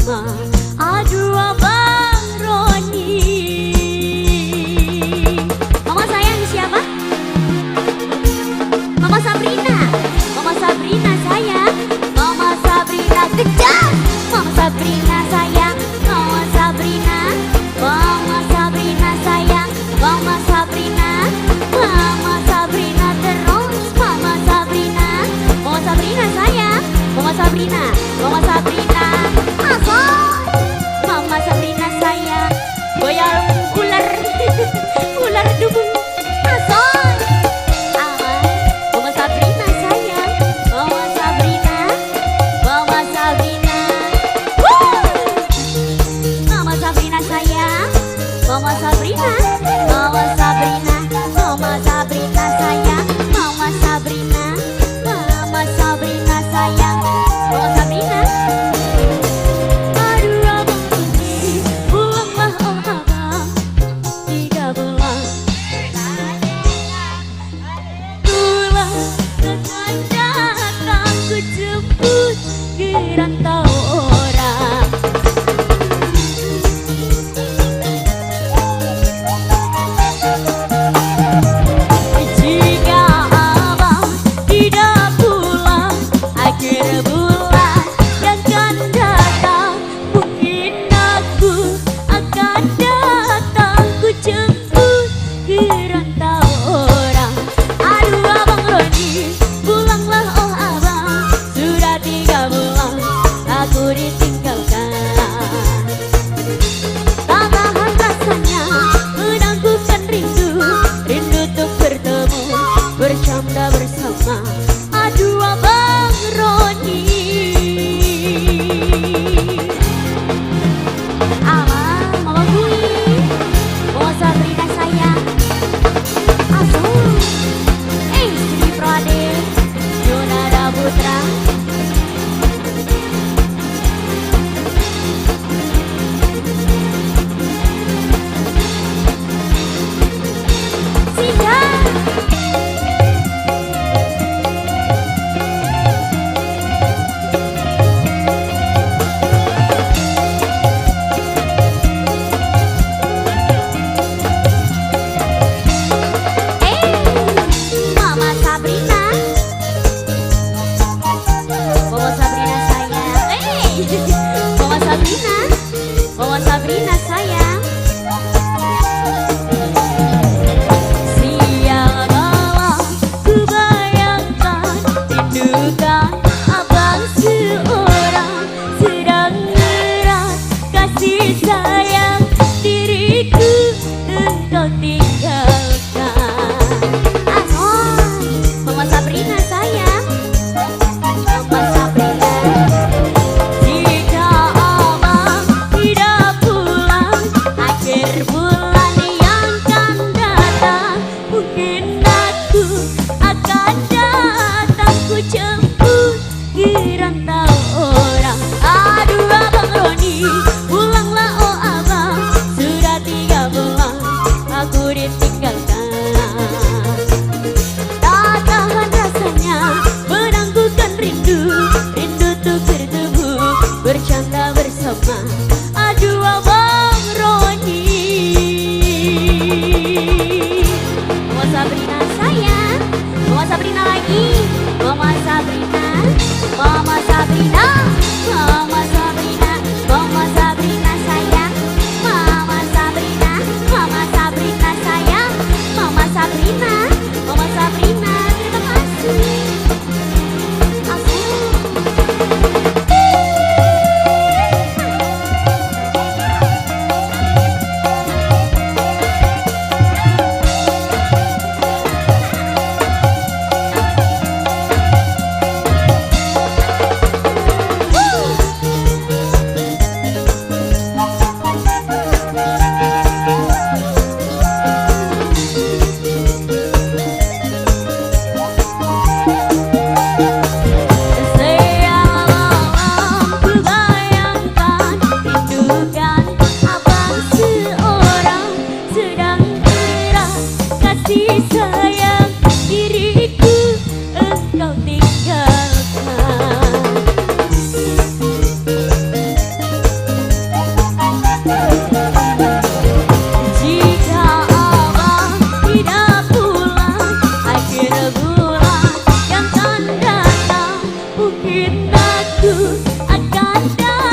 bersama. Aduh Abang Roni. Mama sayang siapa? Mama Sabrina. Mama Sabrina sayang. Mama Sabrina kejam. Mama Sabrina sayang. Mama Sabrina. Mama Sabrina sayang. Mama Sabrina. Mama Sabrina terus. Mama Sabrina. Mama Sabrina sayang. Mama Sabrina. Mama Sabrina. Asal. Mama Sabrina sayang. Goyang ular. Ular dubung. Asal. Mama Sabrina sayang. Mama Sabrina. Mama Sabrina. Mama Sabrina sayang. Mama Sabrina. Mama Sabrina. Mama Sabrina sayang. Mama Sabrina. Mama Sabrina sayang. Mama Sabrina. Aduh abang ini pulanglah oh abang. Tidak pulang. Pulang dengan datang ku jemput ke rantau orang. Jika abang tidak pulang akhir bulan yang akan datang, mungkin aku akan datang ku jemput ke rantau orang. Aduh Abang Roni, pulanglah oh abang. Sudah 3 bulan aku ditinggalkan. Tak tahan rasanya menangguhkan rindu. Rindu untuk bertemu, bercanda bersama. Aduh Abang Roni. Mama Kui, Mama Sabrina sayang. Aduh, Sri Prade, Jonada Putra. Mama Sabrina. Mama Sabrina sayang. Mama Sabrina. Mama Sabrina sayang. Siang malam ku bayangkan, rindukan abang seorang. Sedang erat kasih sayang, diriku engkau tinggalkan. Mama Sabrina sayang. Mama Sabrina. Jika abang tidak pulang akhir bulan yang akan datang, mungkin aku akan datang ku jemput ke rantau orang. Aduh Abang Roni, pulanglah oh abang. Sudah 3 bulan aku ditinggalkan. Tak tahan rasanya menangguhkan rindu. Rindu untuk bertemu, bercanda bersama. Aduh Abang Roni. Mama Sabrina sayang. Mama Sabrina lagi. Mama Sabrina. Mama Sabrina. Mama Sabrina. Mama Sabrina sayang. Mama Sabrina. Mama Sabrina sayang. Mama Sabrina. Mama Sabrina. Terima kasih. aku akan datang.